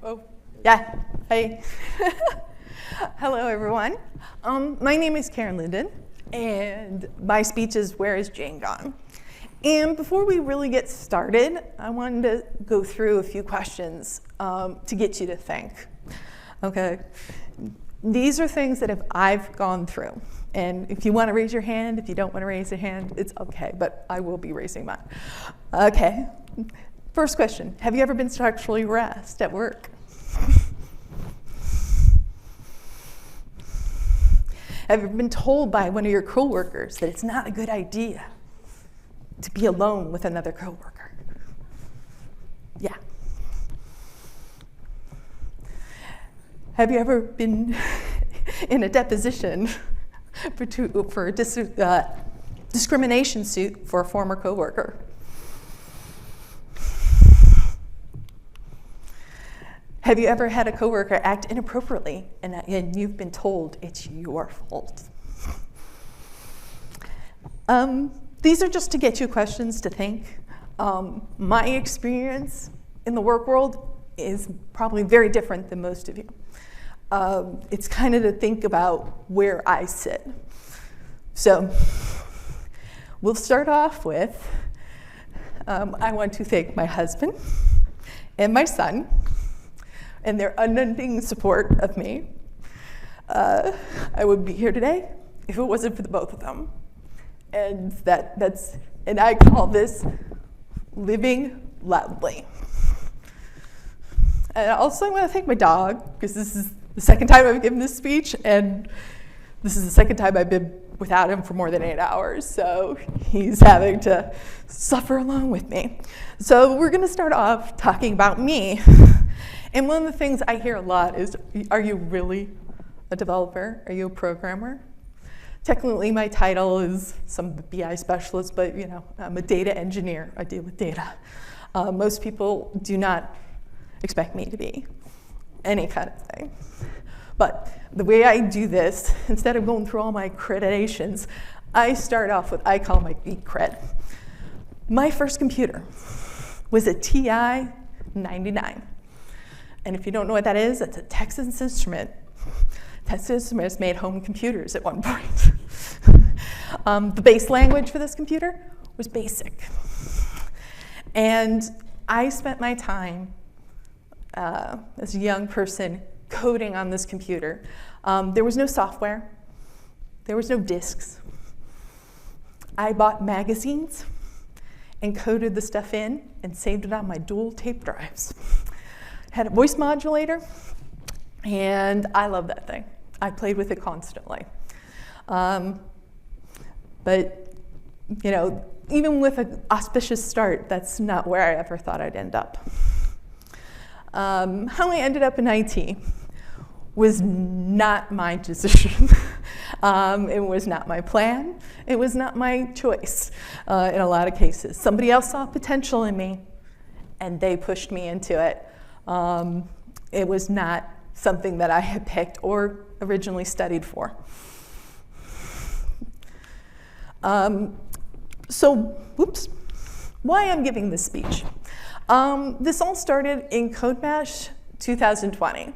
Oh, yeah. Hey. Hello, everyone. My name is Linden, and my speech is "Where is Jane Gone?" And before we really get started, I wanted to go through a few questions to get you to think. Okay. These are things that I've gone through. And if you want to raise your hand, if you don't want to raise your hand, it's okay, but I will be raising mine. Okay. First question, have you ever been sexually harassed at work? Have you been told by one of your coworkers that it's not a good idea to be alone with another coworker? Yeah. Have you ever been in a deposition for a discrimination suit for a former coworker? Have you ever had a coworker act inappropriately and you've been told it's your fault? These are just to get you questions to think. My experience in the work world is probably very different than most of you. It's kind of to think about where I sit. So we'll start off with, I want to thank my husband and my son and their unending support of me. I would be here today if it wasn't for the both of them. And and I call this living loudly. And also I want to thank my dog, because this is the second time I've given this speech, and this is the second time I've been without him for more than 8 hours, so he's having to suffer along with me. So we're gonna start off talking about me. And one of the things I hear a lot is, are you really a developer? Are you a programmer? Technically, my title is some BI specialist, but I'm a data engineer. I deal with data. Most people do not expect me to be any kind of thing. But the way I do this, instead of going through all my accreditations, I start off with, I call my geek cred. My first computer was a TI 99. And if you don't know what that is, that's a Texas Instrument. Texas Instruments made home computers at one point. The base language for this computer was BASIC. And I spent my time as a young person coding on this computer. There was no software. There was no disks. I bought magazines and coded the stuff in and saved it on my dual tape drives. Had a voice modulator, and I love that thing. I played with it constantly. But even with an auspicious start, that's not where I ever thought I'd end up. How I ended up in IT was not my decision. It was not my plan. It was not my choice in a lot of cases. Somebody else saw potential in me, and they pushed me into it. It was not something that I had picked or originally studied for. Why I'm giving this speech. This all started in Codemash 2020.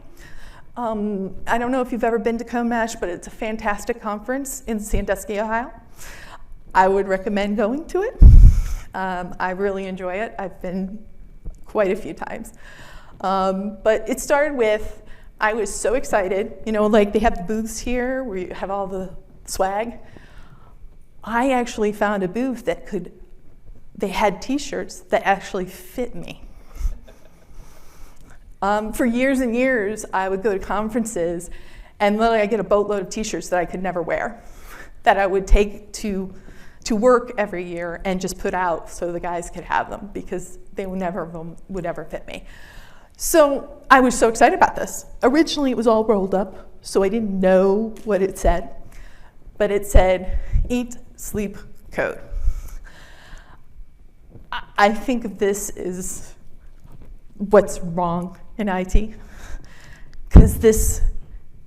I don't know if you've ever been to Codemash, but it's a fantastic conference in Sandusky, Ohio. I would recommend going to it. I really enjoy it. I've been quite a few times. But it started with, I was so excited, like they have the booths here where you have all the swag. I actually found a booth that they had t-shirts that actually fit me. For years and years, I would go to conferences and literally I get a boatload of t-shirts that I could never wear, that I would take to work every year and just put out so the guys could have them, because they would never fit me. So I was so excited about this. Originally, it was all rolled up, so I didn't know what it said. But it said, eat, sleep, code. I think of this as what's wrong in IT, because this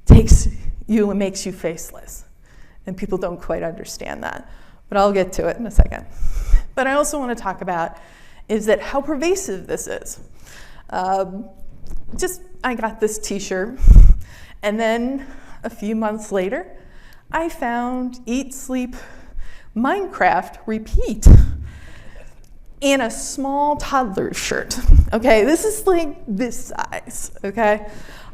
takes you and makes you faceless. And people don't quite understand that. But I'll get to it in a second. But I also want to talk about is that how pervasive this is. I got this t-shirt, and then a few months later, I found Eat, Sleep, Minecraft Repeat in a small toddler shirt. Okay, this is like this size, okay?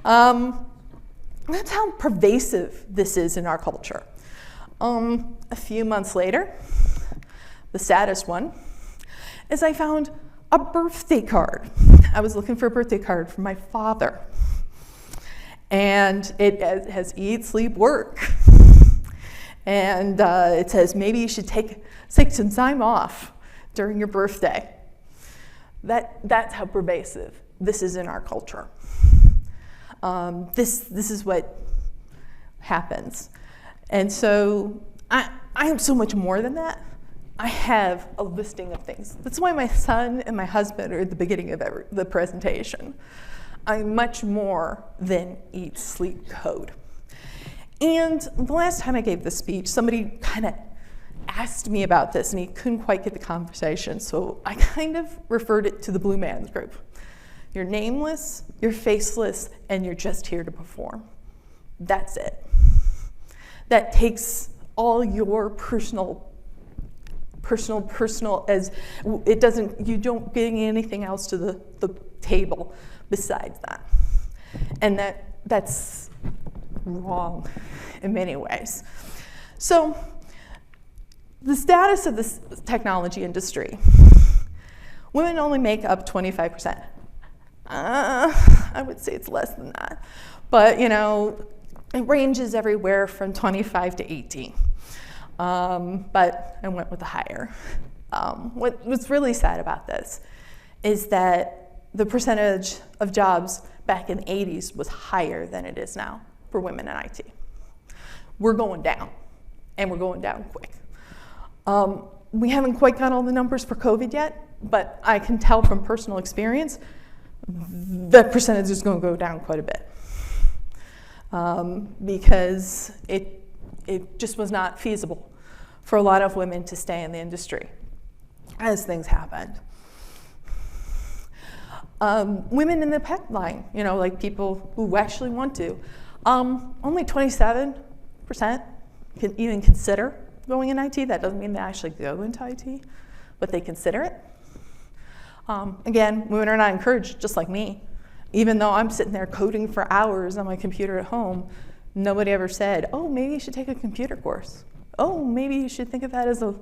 That's how pervasive this is in our culture. A few months later, the saddest one is I found a birthday card. I was looking for a birthday card for my father. And it has Eat, Sleep, Work. And it says maybe you should take some time off during your birthday. That's how pervasive this is in our culture. This is what happens. And so I am so much more than that. I have a listing of things. That's why my son and my husband are at the beginning of the presentation. I'm much more than Eat, Sleep, Code. And the last time I gave this speech, somebody kind of asked me about this, and he couldn't quite get the conversation, so I kind of referred it to the Blue Man's Group. You're nameless, you're faceless, and you're just here to perform. That's it. That takes all your personal, as it doesn't, you don't bring anything else to the table besides that. And that's wrong in many ways. So the status of this technology industry, women only make up 25%. I would say it's less than that. But it ranges everywhere from 25 to 18. But I went with the higher. What's really sad about this is that the percentage of jobs back in the 80s was higher than it is now for women in IT. We're going down, and we're going down quick. We haven't quite got all the numbers for COVID yet, but I can tell from personal experience that percentage is going to go down quite a bit because it just was not feasible for a lot of women to stay in the industry as things happened. Women in the pipeline, like people who actually want to, only 27% can even consider going in IT. That doesn't mean they actually go into IT, but they consider it. Again, women are not encouraged, just like me. Even though I'm sitting there coding for hours on my computer at home, nobody ever said, oh, maybe you should take a computer course. Oh, maybe you should think of that as a,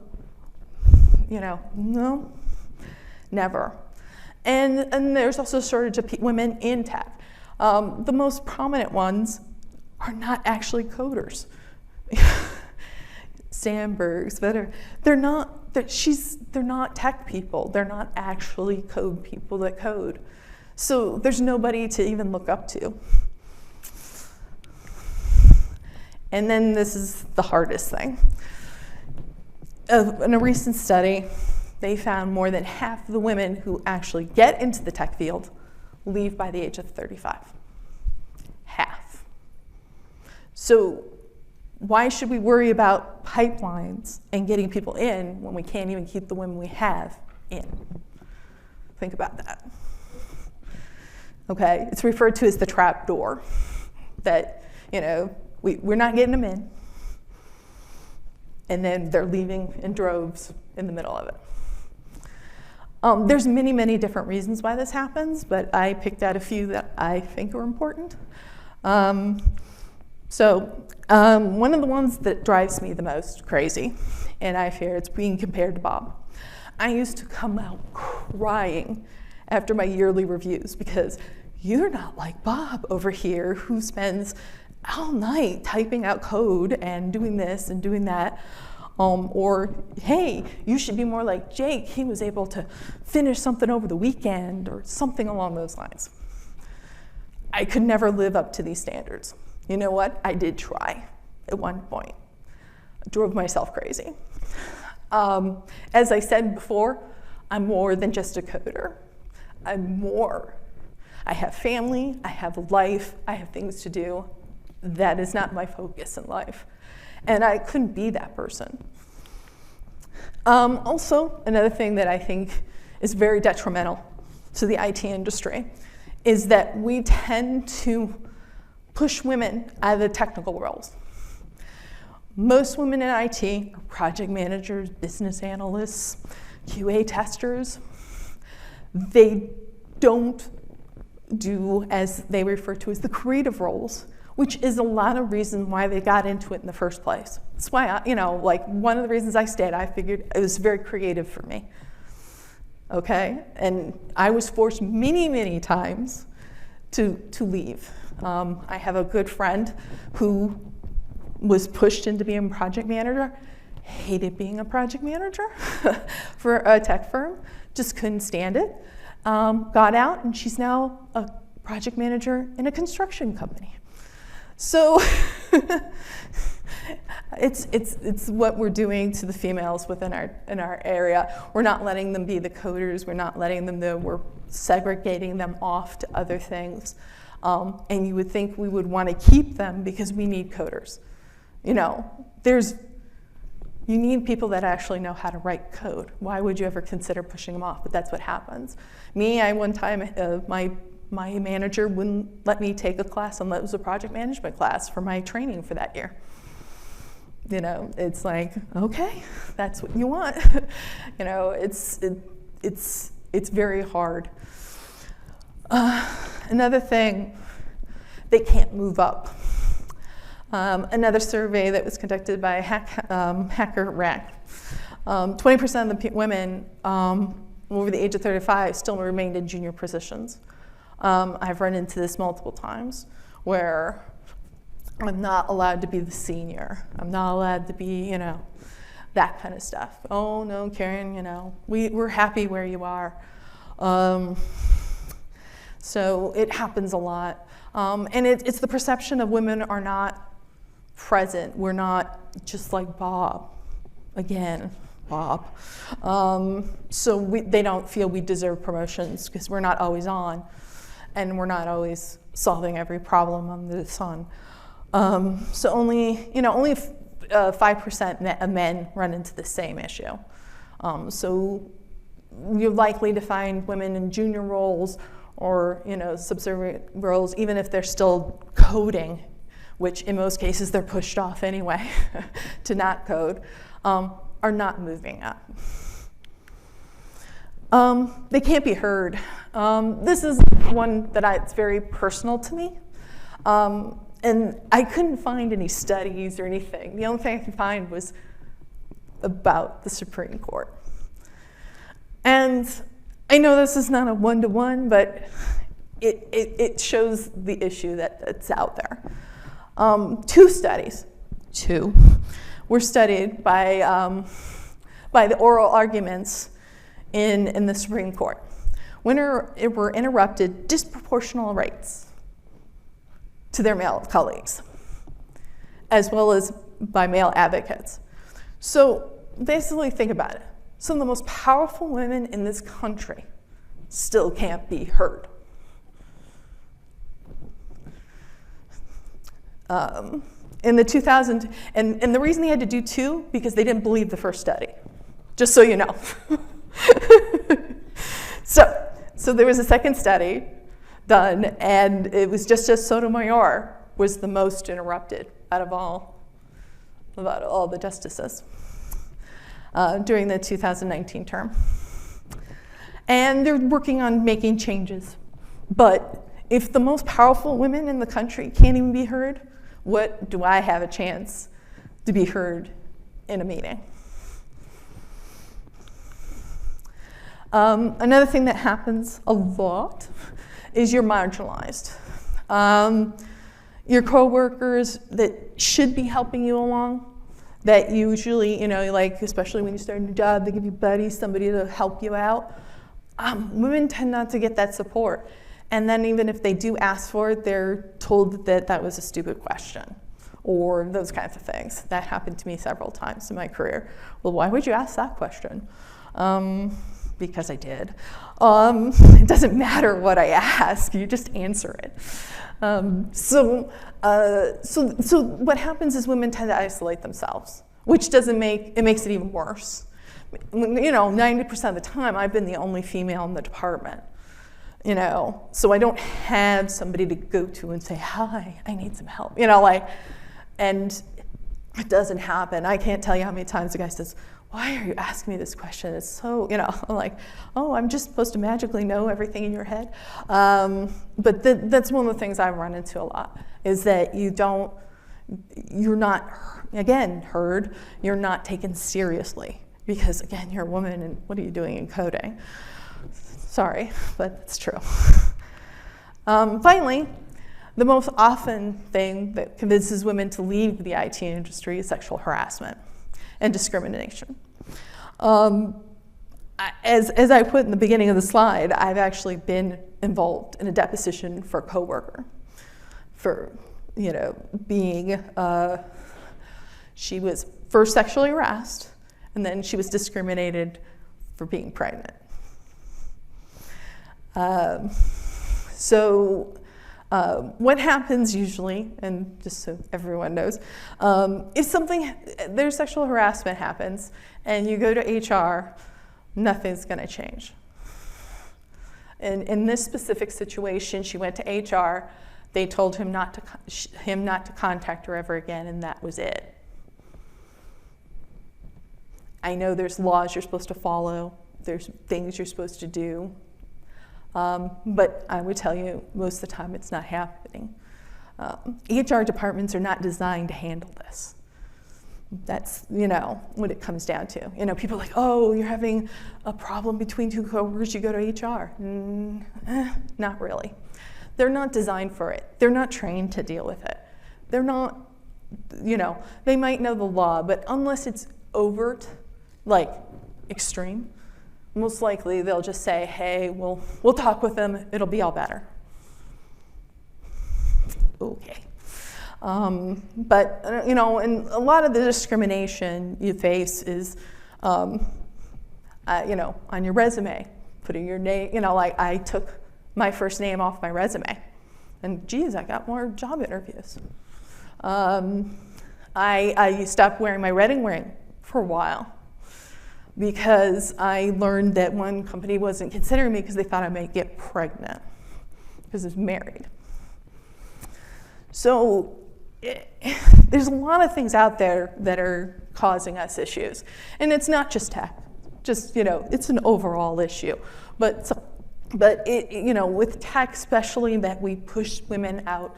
no, never. And there's also a shortage of women in tech. The most prominent ones are not actually coders. Sandbergs, they're not tech people. They're not actually code people that code. So there's nobody to even look up to. And then this is the hardest thing. In a recent study, they found more than half of the women who actually get into the tech field leave by the age of 35. Half. So why should we worry about pipelines and getting people in when we can't even keep the women we have in? Think about that. Okay, it's referred to as the trap door. That, we're not getting them in, and then they're leaving in droves in the middle of it. There's many, many different reasons why this happens, but I picked out a few that I think are important. One of the ones that drives me the most crazy, and I fear it's being compared to Bob. I used to come out crying after my yearly reviews because you're not like Bob over here who spends all night typing out code and doing this and doing that. Or, hey, you should be more like Jake. He was able to finish something over the weekend or something along those lines. I could never live up to these standards. You know what? I did try at one point. I drove myself crazy. As I said before, I'm more than just a coder. I'm more. I have family, I have life, I have things to do. That is not my focus in life. And I couldn't be that person. Also, another thing that I think is very detrimental to the IT industry is that we tend to push women out of the technical roles. Most women in IT are project managers, business analysts, QA testers. They don't do, as they refer to as the creative roles, which is a lot of reason why they got into it in the first place. That's why, like one of the reasons I stayed, I figured it was very creative for me. Okay, and I was forced many, many times to leave. I have a good friend who was pushed into being a project manager, hated being a project manager for a tech firm, just couldn't stand it. Got out, and she's now a project manager in a construction company. So it's what we're doing to the females within our area. We're not letting them be the coders. We're not letting them know. We're segregating them off to other things. And you would think we would want to keep them because we need coders. You need people that actually know how to write code. Why would you ever consider pushing them off? But that's what happens. One time, my manager wouldn't let me take a class unless it was a project management class for my training for that year. It's like, okay, that's what you want. It's very hard. Another thing, they can't move up. Another survey that was conducted by Hacker Rank, 20% of the women over the age of 35 still remained in junior positions. I've run into this multiple times where I'm not allowed to be the senior. I'm not allowed to be, that kind of stuff. Oh no, Karen, we're happy where you are. So it happens a lot. And it's the perception of women are not present. We're not just like Bob. Again, Bob. So they don't feel we deserve promotions because we're not always on. And we're not always solving every problem under the sun. So only 5% of men run into the same issue. So you're likely to find women in junior roles or subservient roles, even if they're still coding, which in most cases they're pushed off anyway to not code, are not moving up. They can't be heard. This is one that it's very personal to me. And I couldn't find any studies or anything. The only thing I could find was about the Supreme Court. And I know this is not a one-to-one, but it shows the issue that's out there. 2 studies, were studied by the oral arguments in the Supreme Court. When it were interrupted disproportional rates to their male colleagues, as well as by male advocates. So basically think about it. Some of the most powerful women in this country still can't be heard. In the 2000, and the reason they had to do 2, because they didn't believe the first study, just so you know. So there was a second study done, and it was Justice Sotomayor was the most interrupted out of all the justices during the 2019 term. And they're working on making changes. But if the most powerful women in the country can't even be heard, what do I have a chance to be heard in a meeting? Another thing that happens a lot is you're marginalized. Your coworkers that should be helping you along, that usually, especially when you start a new job, they give you buddies, somebody to help you out. Women tend not to get that support. And then even if they do ask for it, they're told that that was a stupid question, or those kinds of things. That happened to me several times in my career. Well, why would you ask that question? Because I did. It doesn't matter what I ask, you just answer it. So what happens is women tend to isolate themselves, which makes it even worse. 90% of the time, I've been the only female in the department. So I don't have somebody to go to and say, hi, I need some help, and it doesn't happen. I can't tell you how many times the guy says, why are you asking me this question? It's so, I'm like, oh, I'm just supposed to magically know everything in your head. But that's one of the things I've run into a lot, is that you're not, again, heard, you're not taken seriously. Because, again, you're a woman, and what are you doing in coding? Sorry, but it's true. Finally, the most often thing that convinces women to leave the IT industry is sexual harassment and discrimination. As I put in the beginning of the slide, I've actually been involved in a deposition for a coworker for, being, she was first sexually harassed, and then she was discriminated for being pregnant. What happens usually, and just so everyone knows, if there's sexual harassment happens and you go to HR, nothing's going to change. And in this specific situation, she went to HR. They told him not to contact her ever again, and that was it. I know there's laws you're supposed to follow. There's things you're supposed to do. But I would tell you, most of the time it's not happening. HR departments are not designed to handle this. That's, what it comes down to. People are like, oh, you're having a problem between two coworkers, you go to HR. Not really. They're not designed for it. They're not trained to deal with it. They're not, they might know the law, but unless it's overt, like extreme, most likely they'll just say, hey, we'll talk with them, it'll be all better. Okay. But, and a lot of the discrimination you face is, on your resume, putting your name, I took my first name off my resume, and geez, I got more job interviews. I stopped wearing my wedding ring for a while, because I learned that one company wasn't considering me because they thought I might get pregnant because I was married. So there's a lot of things out there that are causing us issues. And it's not just tech, it's an overall issue. But with tech especially, that we push women out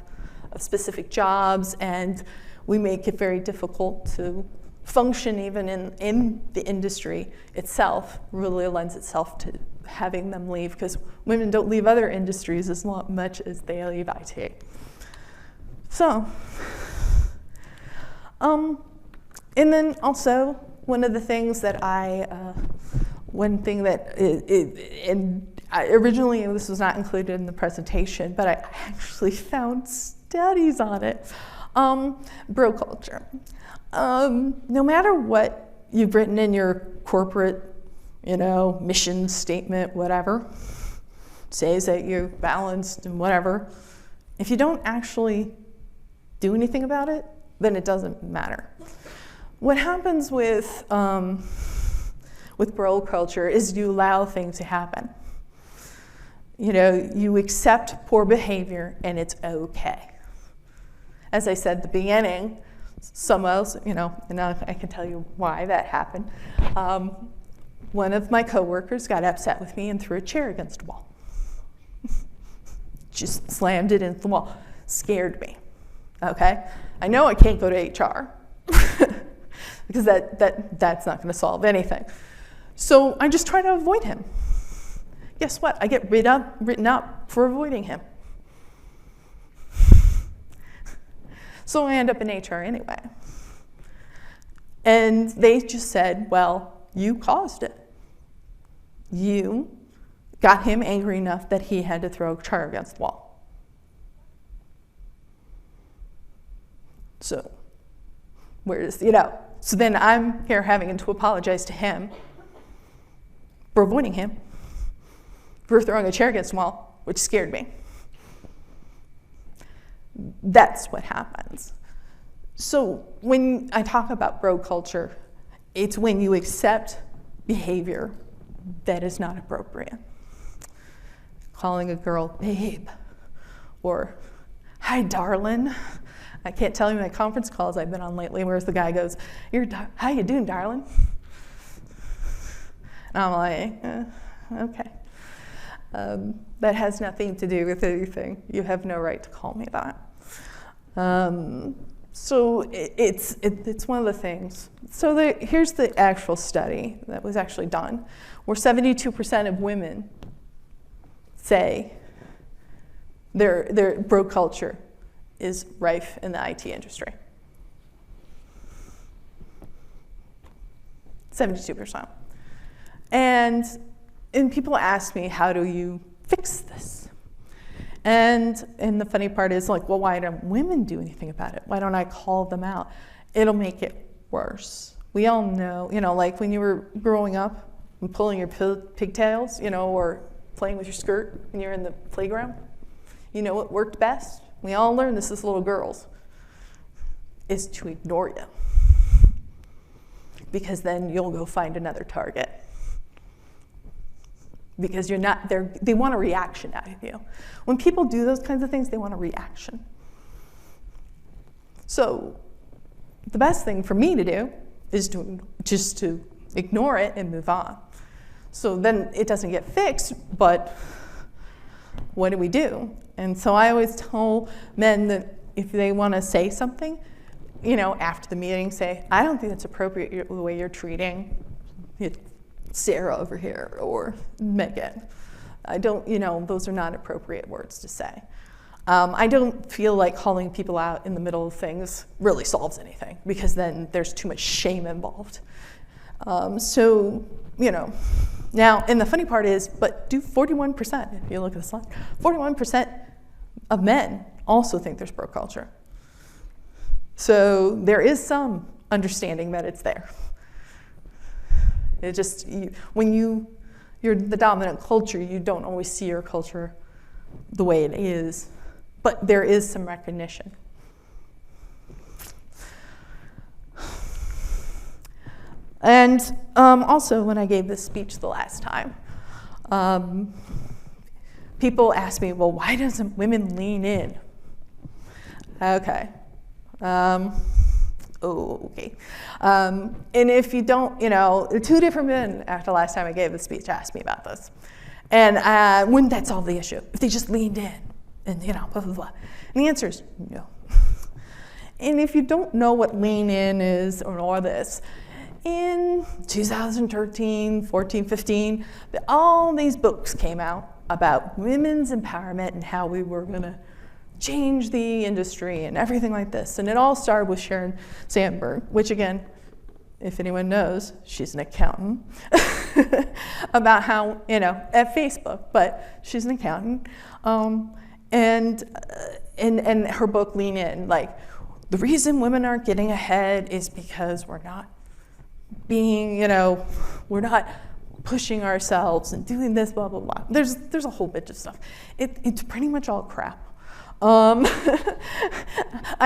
of specific jobs, and we make it very difficult to function even in the industry itself, really lends itself to having them leave, because women don't leave other industries as much as they leave IT. So, and then also one of the things that originally this was not included in the presentation, but I actually found studies on it, bro culture. No matter what you've written in your corporate, mission statement, whatever, says that you're balanced and whatever, if you don't actually do anything about it, then it doesn't matter. What happens with bro culture is you allow things to happen. You accept poor behavior, and it's okay. As I said at the beginning, some else, and I can tell you why that happened. One of my coworkers got upset with me and threw a chair against the wall. Just slammed it into the wall. Scared me. Okay? I know I can't go to HR because that's not going to solve anything. So I just try to avoid him. Guess what? I get written up for avoiding him. So I end up in HR anyway. And they just said, well, you caused it. You got him angry enough that he had to throw a chair against the wall. So, so then I'm here having to apologize to him for avoiding him, for throwing a chair against the wall, which scared me. That's what happens. So when I talk about bro culture, it's when you accept behavior that is not appropriate. calling a girl babe, or hi, darling. I can't tell you my conference calls I've been on lately where the guy goes, how you doing, darling? And I'm like, okay. That has nothing to do with anything. You have no right to call me that. So it's one of the things. So here's the actual study that was actually done, where 72% of women say their bro culture is rife in the IT industry. 72%. And people ask me, how do you fix this? And the funny part is like, well, why don't women do anything about it? Why don't I call them out? It'll make it worse. We all know, like when you were growing up and pulling your pigtails, or playing with your skirt when you're in the playground, what worked best? We all learned this as little girls, is to ignore you. Because then you'll go find another target. Because you're not there, they want a reaction out of you. When people do those kinds of things, they want a reaction. So the best thing for me to do is just to ignore it and move on. So then it doesn't get fixed, but what do we do? And so I always tell men that if they want to say something, after the meeting, say, I don't think it's appropriate the way you're treating Sarah over here or Megan. I don't, those are not appropriate words to say. I don't feel like calling people out in the middle of things really solves anything, because then there's too much shame involved. Now, and the funny part is, but do 41%, if you look at the slide, 41% of men also think there's bro culture. So there is some understanding that it's there. It just, when you're the dominant culture, you don't always see your culture the way it is, but there is some recognition. And also, when I gave this speech the last time, people asked me, well, why doesn't women lean in? Okay. Okay. And if you don't, two different men after the last time I gave the speech asked me about this. And wouldn't that solve the issue if they just leaned in and, blah, blah, blah. And the answer is no. And if you don't know what lean in is or all this, in 2013, 14, 15, all these books came out about women's empowerment and how we were going to change the industry and everything like this. And it all started with Sharon Sandberg, which again, if anyone knows, she's an accountant, about how, at Facebook, but she's an accountant. And her book, Lean In, like, the reason women aren't getting ahead is because we're not being, we're not pushing ourselves and doing this, blah, blah, blah. There's a whole bunch of stuff. It's pretty much all crap. I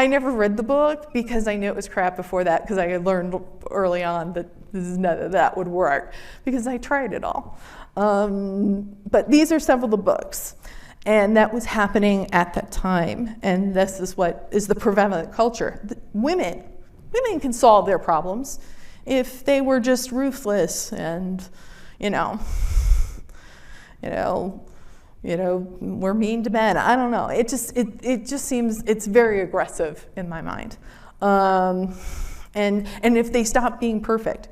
never read the book because I knew it was crap before that, because I had learned early on that none of that would work, because I tried it all. But these are several of the books, and that was happening at that time, and this is what is the prevalent culture. Women can solve their problems if they were just ruthless and, we're mean to men. I don't know. It just seems it's very aggressive in my mind. And if they stop being perfect,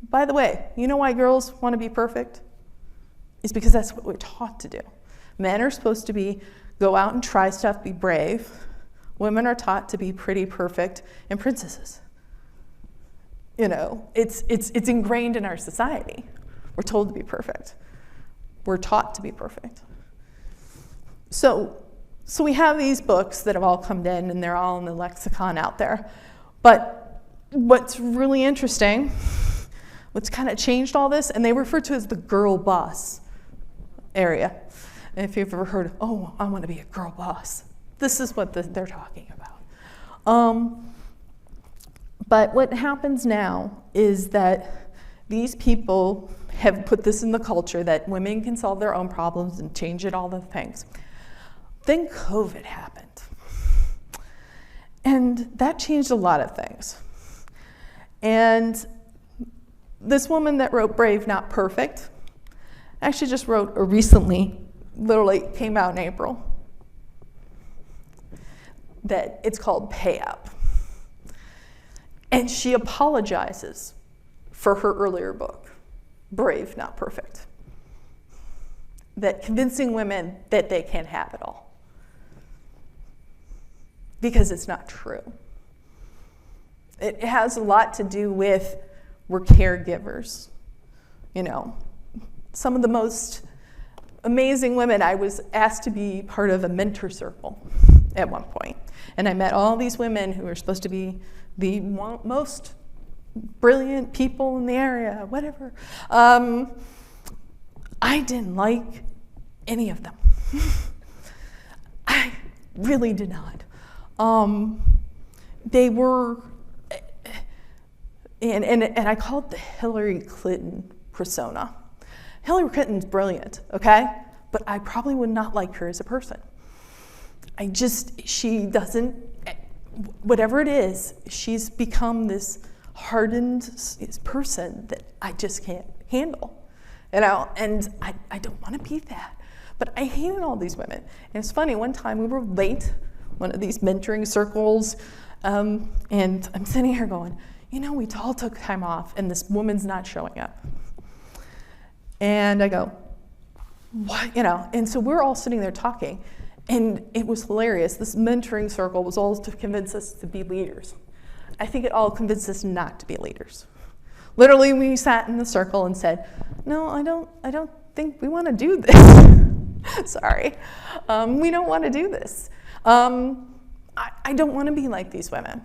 by the way, you know why girls want to be perfect? It's because that's what we're taught to do. Men are supposed to go out and try stuff, be brave. Women are taught to be pretty, perfect, and princesses. It's ingrained in our society. We're told to be perfect. We're taught to be perfect. So we have these books that have all come in, and they're all in the lexicon out there. But what's really interesting, what's kind of changed all this, and they refer to it as the girl boss area. And if you've ever heard, oh, I want to be a girl boss, this is what they're talking about. But what happens now is that these people have put this in the culture that women can solve their own problems and change it, all the things. Then COVID happened. And that changed a lot of things. And this woman that wrote Brave, Not Perfect, actually just wrote recently, literally came out in April, that it's called Payout. And she apologizes for her earlier book, Brave, Not Perfect. That convincing women that they can't have it all. Because it's not true. It has a lot to do with we're caregivers. You know, some of the most amazing women, I was asked to be part of a mentor circle at one point. And I met all these women who were supposed to be the most brilliant people in the area, whatever. I didn't like any of them. I really did not. They were, and I call it the Hillary Clinton persona. Hillary Clinton's brilliant, okay? But I probably would not like her as a person. She doesn't, whatever it is, she's become this hardened person that I just can't handle, you know? And I don't want to be that. But I hated all these women. And it's funny, one time we were late, one of these mentoring circles, and I'm sitting here going, you know, we all took time off and this woman's not showing up. And I go, what, you know? And so we're all sitting there talking, and it was hilarious. This mentoring circle was all to convince us to be leaders. I think it all convinced us not to be leaders. Literally, we sat in the circle and said, no, I don't think we want to do this. Sorry. We don't want to do this. I don't want to be like these women.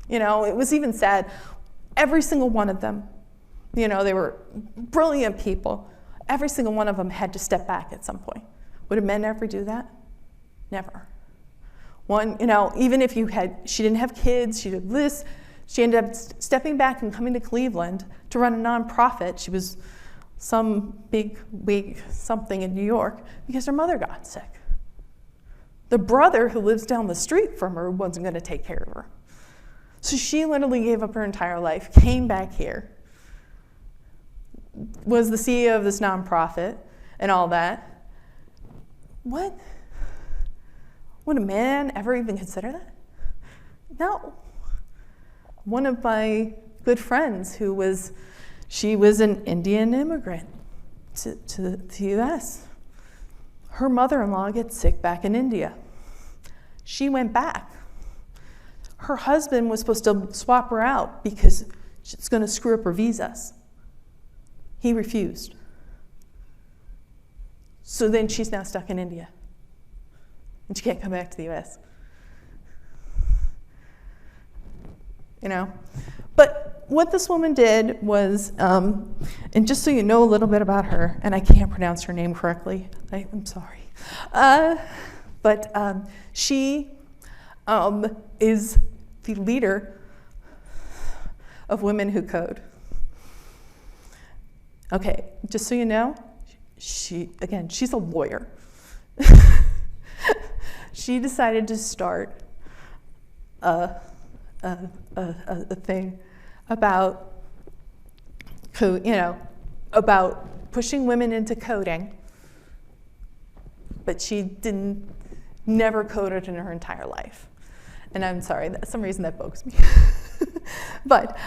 You know, it was even sad. Every single one of them, you know, they were brilliant people. Every single one of them had to step back at some point. Would a man ever do that? Never. One, you know, even if she didn't have kids, she did this, she ended up stepping back and coming to Cleveland to run a nonprofit. She was some big wig something in New York because her mother got sick. The brother who lives down the street from her wasn't going to take care of her. So she literally gave up her entire life, came back here, was the CEO of this nonprofit and all that. What? Would a man ever even consider that? No. One of my good friends she was an Indian immigrant to the US. Her mother-in-law gets sick back in India. She went back. Her husband was supposed to swap her out because it's going to screw up her visas. He refused. So then she's now stuck in India. And she can't come back to the US. You know? But what this woman did was, and just so you know a little bit about her, and I can't pronounce her name correctly, I'm sorry. But she is the leader of Women Who Code. Okay, just so you know, she's a lawyer. She decided to start a thing about about pushing women into coding, but she never coded in her entire life. And I'm sorry, that's some reason that bugs me. But,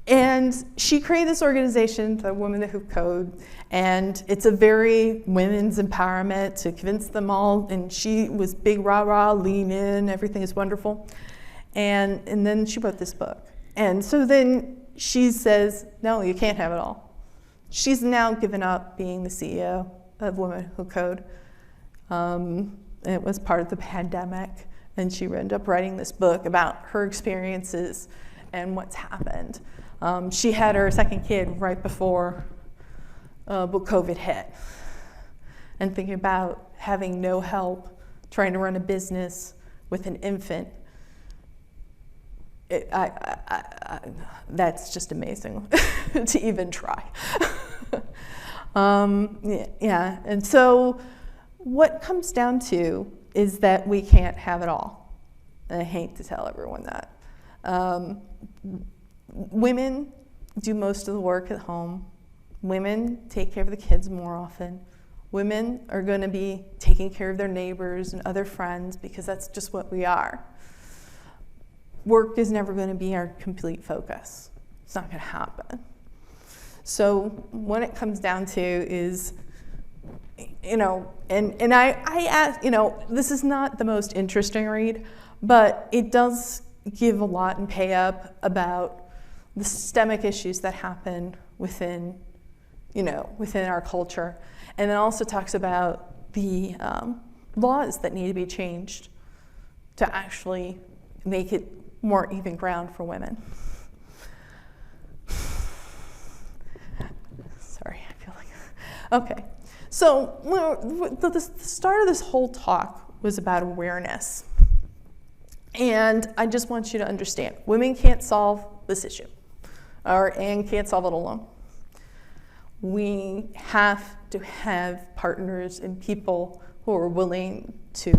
and she created this organization, the Women Who Code, and it's a very women's empowerment to convince them all, and she was big rah-rah, lean in, everything is wonderful. And then she wrote this book. And so then she says, no, you can't have it all. She's now given up being the CEO of Women Who Code. It was part of the pandemic, and she ended up writing this book about her experiences and what's happened. She had her second kid right before COVID hit, and thinking about having no help, trying to run a business with an infant. that's just amazing to even try. Yeah, and so what comes down to is that we can't have it all. And I hate to tell everyone that. Women do most of the work at home. Women take care of the kids more often. Women are going to be taking care of their neighbors and other friends because that's just what we are. Work is never going to be our complete focus. It's not going to happen. So what it comes down to is, and I ask, this is not the most interesting read, but it does give a lot in Payout about the systemic issues that happen within our culture. And it also talks about the laws that need to be changed to actually make it more even ground for women. Sorry, I feel like, okay. So the start of this whole talk was about awareness. And I just want you to understand, women can't solve this issue, and can't solve it alone. We have to have partners and people who are willing to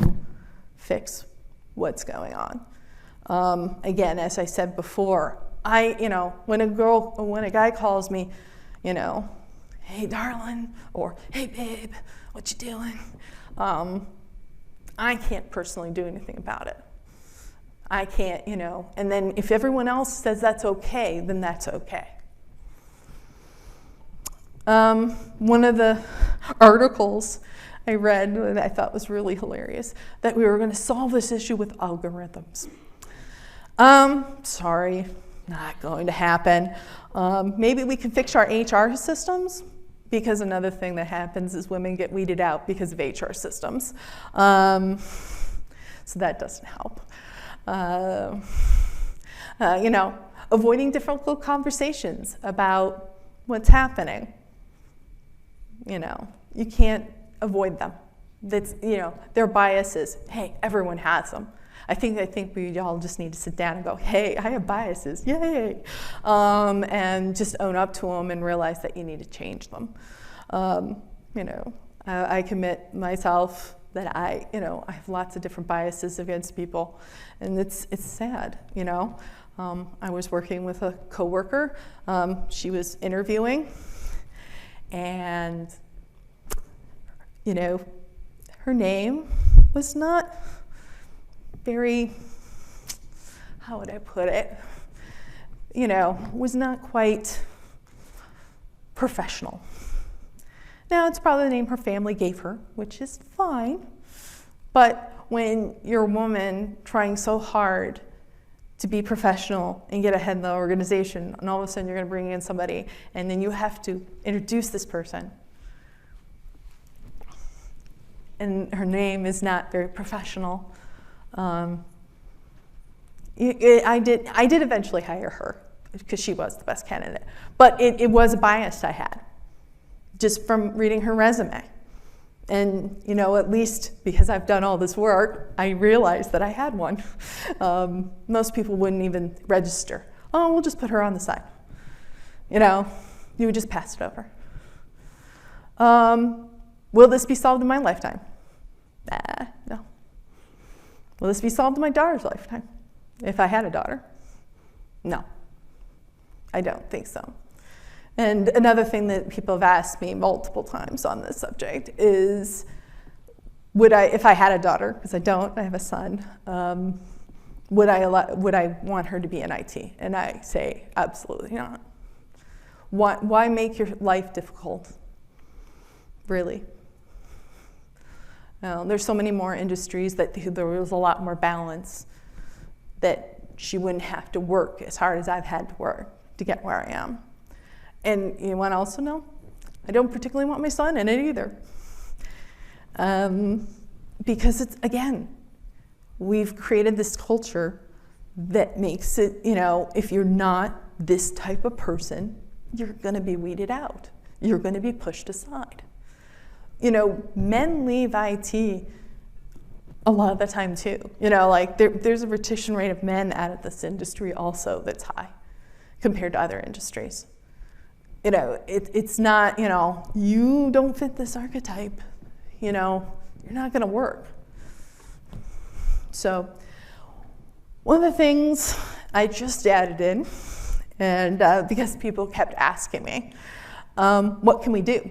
fix what's going on. Again, as I said before, when a guy calls me, hey darling, or hey babe, what you doing? I can't personally do anything about it. I can't, and then if everyone else says that's okay, then that's okay. One of the articles I read that I thought was really hilarious, that we were going to solve this issue with algorithms. Sorry, not going to happen. Maybe we can fix our HR systems, because another thing that happens is women get weeded out because of HR systems. So that doesn't help. Avoiding difficult conversations about what's happening. You can't avoid them. That's, their biases. Hey, everyone has them. I think we all just need to sit down and go, hey, I have biases, yay! And just own up to them and realize that you need to change them. I commit myself that I have lots of different biases against people, and it's sad, I was working with a coworker. She was interviewing, and her name was not very, how would I put it, was not quite professional. Now, it's probably the name her family gave her, which is fine, but when you're a woman trying so hard to be professional and get ahead in the organization, and all of a sudden you're going to bring in somebody, and then you have to introduce this person, and her name is not very professional. I did eventually hire her because she was the best candidate, but it was a bias I had just from reading her resume. And at least because I've done all this work, I realized that I had one. Most people wouldn't even register. Oh, we'll just put her on the side. You would just pass it over. Will this be solved in my lifetime? No. Will this be solved in my daughter's lifetime? If I had a daughter? No. I don't think so. And another thing that people have asked me multiple times on this subject is, if I had a daughter, because I don't, I have a son, would I want her to be in IT? And I say, absolutely not. Why make your life difficult? Really? There's so many more industries that there was a lot more balance, that she wouldn't have to work as hard as I've had to work to get where I am. And you want to also know, I don't particularly want my son in it either. Because it's, again, we've created this culture that makes it, if you're not this type of person, you're going to be weeded out. You're going to be pushed aside. Men leave IT a lot of the time too. You know, like there's a retention rate of men out of this industry also that's high compared to other industries. You know, it's not, you know, you don't fit this archetype, you know, you're not gonna work. So one of the things I just added in, and because people kept asking me, what can we do?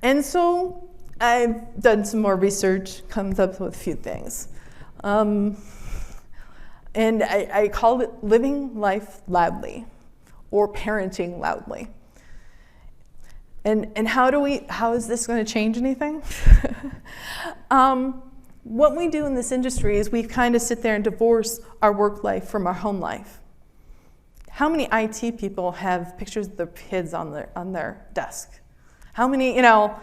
And so I've done some more research, comes up with a few things. And I called it living life loudly, or parenting loudly. And how is this going to change anything? What we do in this industry is we kind of sit there and divorce our work life from our home life. How many IT people have pictures of their kids on their desk? How many, you know,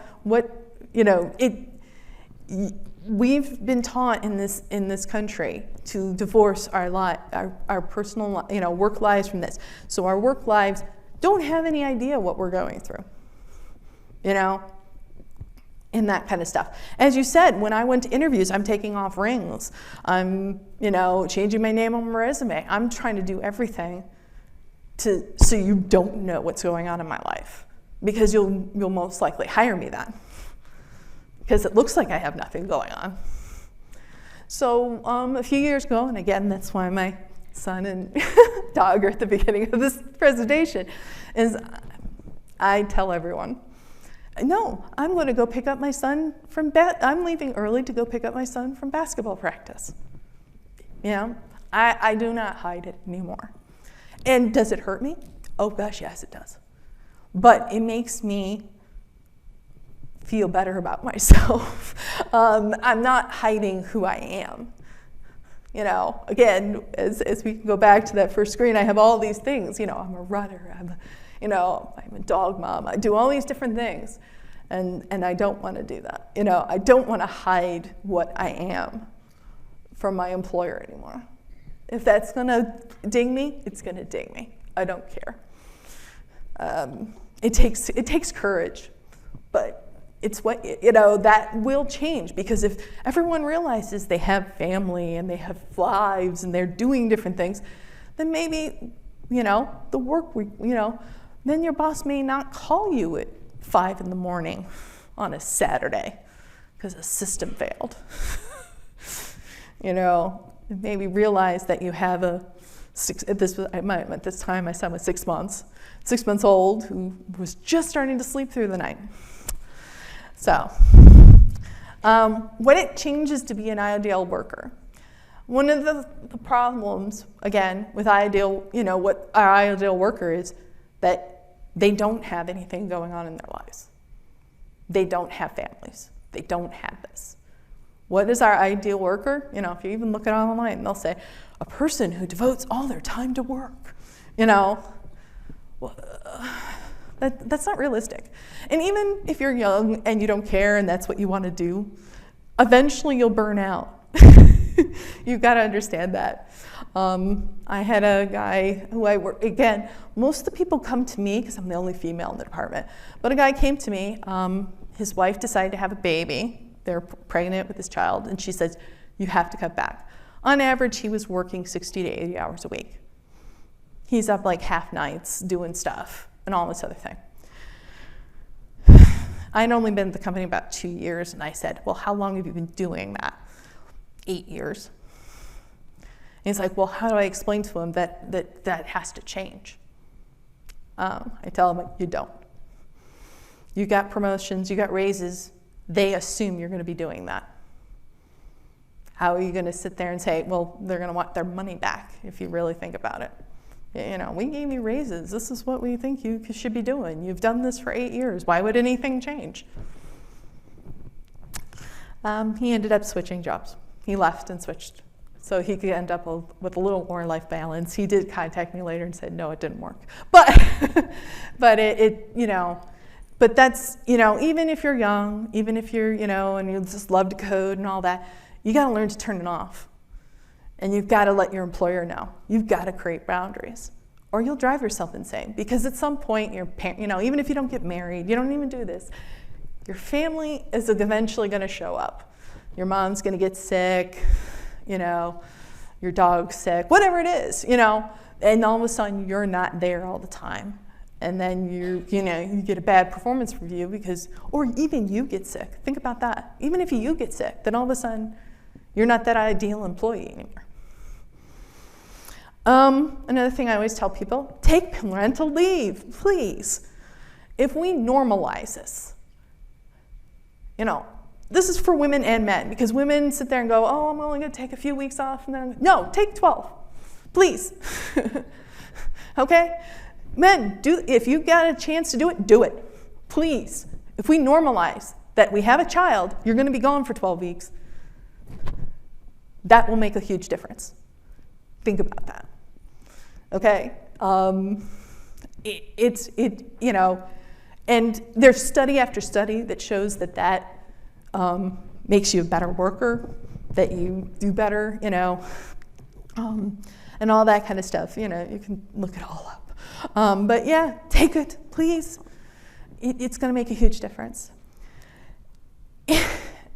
we've been taught in this country to divorce our personal, you know, work lives from this. So our work lives don't have any idea what we're going through, you know, and that kind of stuff. As you said, when I went to interviews, I'm taking off rings. I'm, you know, changing my name on my resume. I'm trying to do everything so you don't know what's going on in my life, because you'll most likely hire me then, because it looks like I have nothing going on. So a few years ago, and again, that's why my son and dog are at the beginning of this presentation, is I tell everyone, no, I'm going to go pick up my son I'm leaving early to go pick up my son from basketball practice. You know, I do not hide it anymore. And does it hurt me? Oh gosh, yes, it does. But it makes me feel better about myself. I'm not hiding who I am. You know, again, as we go back to that first screen, I have all these things. You know, I'm a runner. I'm a dog mom. I do all these different things, and I don't want to do that. You know, I don't want to hide what I am from my employer anymore. If that's going to ding me, it's going to ding me. I don't care. It takes courage, but it's what, you know, that will change, because if everyone realizes they have family and they have lives and they're doing different things, then maybe, you know, then your boss may not call you at 5 in the morning on a Saturday because a system failed. You know, maybe realize that you have at this time my son was 6 months old, who was just starting to sleep through the night. So, what it changes to be an ideal worker. One of the problems, again, with what our ideal worker is, that they don't have anything going on in their lives. They don't have families. They don't have this. What is our ideal worker? You know, if you even look at it online, they'll say, a person who devotes all their time to work. You know, well, that's not realistic. And even if you're young and you don't care and that's what you want to do, eventually you'll burn out. You've got to understand that. I had a guy who again, most of the people come to me because I'm the only female in the department, but a guy came to me, his wife decided to have a baby. They're pregnant with his child, and she says, you have to cut back. On average, he was working 60 to 80 hours a week. He's up like half nights doing stuff and all this other thing. I'd only been at the company about 2 years, and I said, well, how long have you been doing that? 8 years. And he's like, well, how do I explain to him that has to change? I tell him, you don't. You got promotions, you got raises, they assume you're going to be doing that. How are you going to sit there and say, well, they're going to want their money back if you really think about it? You know, we gave you raises. This is what we think you should be doing. You've done this for 8 years. Why would anything change? He ended up switching jobs. He left and switched so he could end up with a little more life balance. He did contact me later and said, no, it didn't work. But but that's, you know, even if you're young, even if you're, you know, and you just love to code and all that, you got to learn to turn it off. And you've got to let your employer know. You've got to create boundaries, or you'll drive yourself insane. Because at some point, you know, even if you don't get married, you don't even do this, your family is eventually going to show up. your mom's going to get sick, your dog's sick, whatever it is, and all of a sudden you're not there all the time. And then you get a bad performance review or even you get sick. Think about that. Even if you get sick, then all of a sudden you're not that ideal employee anymore. Another thing I always tell people, take parental leave, please. If we normalize this, this is for women and men, because women sit there and go, oh, I'm only going to take a few weeks off. And then, no, take 12, please. Okay? Men, if you got a chance to do it, please. If we normalize that we have a child, you're going to be gone for 12 weeks, that will make a huge difference. Think about that. Okay? And there's study after study that shows that makes you a better worker, that you do better, and all that kind of stuff. You can look it all up. But yeah, take it, please. It's going to make a huge difference.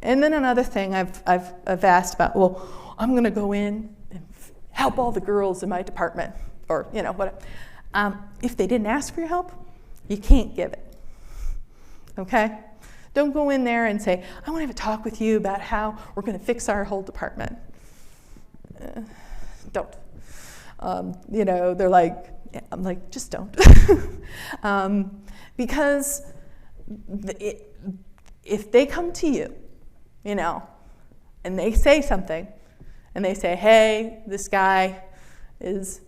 And then another thing I've asked about, well, I'm going to go in and help all the girls in my department, or whatever. If they didn't ask for your help, you can't give it. Okay? Don't go in there and say, I want to have a talk with you about how we're going to fix our whole department. Don't. They're like, I'm like, just don't. Because if they come to you, and they say something, and they say, hey, this guy is,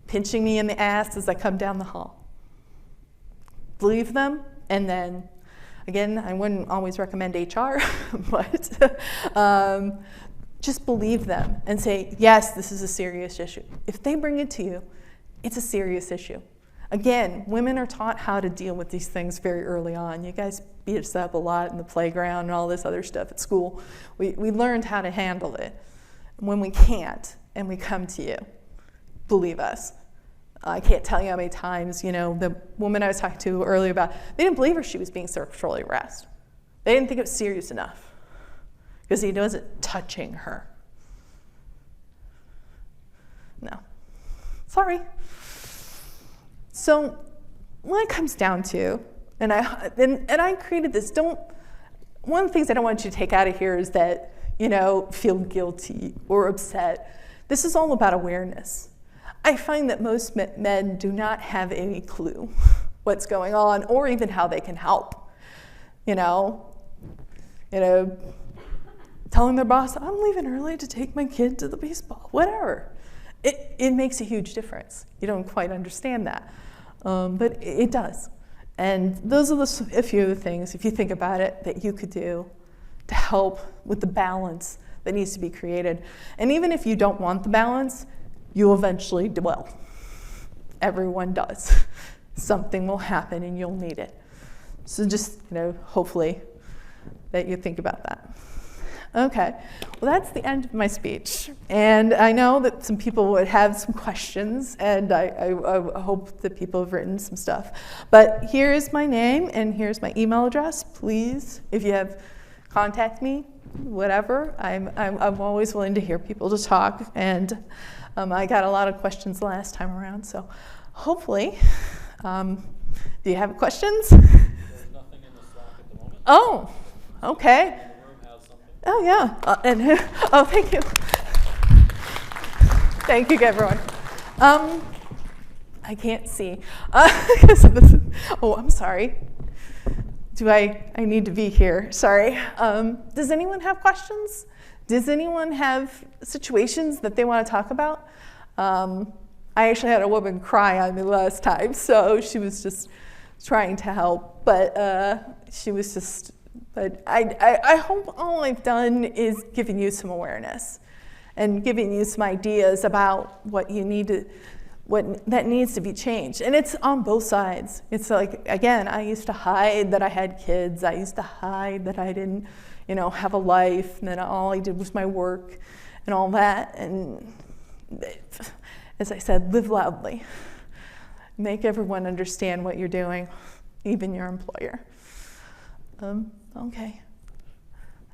pinching me in the ass as I come down the hall. Believe them, and then, again, I wouldn't always recommend HR, but just believe them and say, yes, this is a serious issue. If they bring it to you, it's a serious issue. Again, women are taught how to deal with these things very early on. You guys beat us up a lot in the playground and all this other stuff at school. We learned how to handle it. When we can't and we come to you, believe us. I can't tell you how many times, the woman I was talking to earlier about, they didn't believe her she was being sexually harassed. They didn't think it was serious enough because he wasn't touching her. No. Sorry. So what it comes down to, and I created this, one of the things I don't want you to take out of here is that, feel guilty or upset. This is all about awareness. I find that most men do not have any clue what's going on or even how they can help. Telling their boss, I'm leaving early to take my kid to the baseball, whatever. It makes a huge difference. You don't quite understand that, but it does. And those are a few of the things, if you think about it, that you could do to help with the balance that needs to be created. And even if you don't want the balance, you eventually will. Everyone does. Something will happen and you'll need it. So just, hopefully that you think about that. Okay, well that's the end of my speech. And I know that some people would have some questions, and I hope that people have written some stuff. But here's my name and here's my email address. Please, if you have, contact me, whatever. I'm always willing to hear people to talk, and I got a lot of questions last time around, so hopefully, do you have questions? There's nothing in the Slack at the moment. Oh, okay. Oh, yeah. Oh, thank you. Thank you, everyone. I can't see. I'm sorry. I need to be here. Sorry. Does anyone have questions? Does anyone have situations that they want to talk about? I actually had a woman cry on me last time, so she was just trying to help, but she was just... But I hope all I've done is giving you some awareness and giving you some ideas about what that needs to be changed. And it's on both sides. It's like, again, I used to hide that I had kids. I used to hide that I didn't, have a life, and that all I did was my work and all that. And as I said, live loudly. Make everyone understand what you're doing, even your employer. Okay.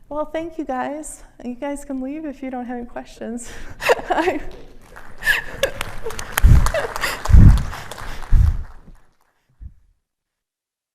Well, thank you guys. You guys can leave if you don't have any questions.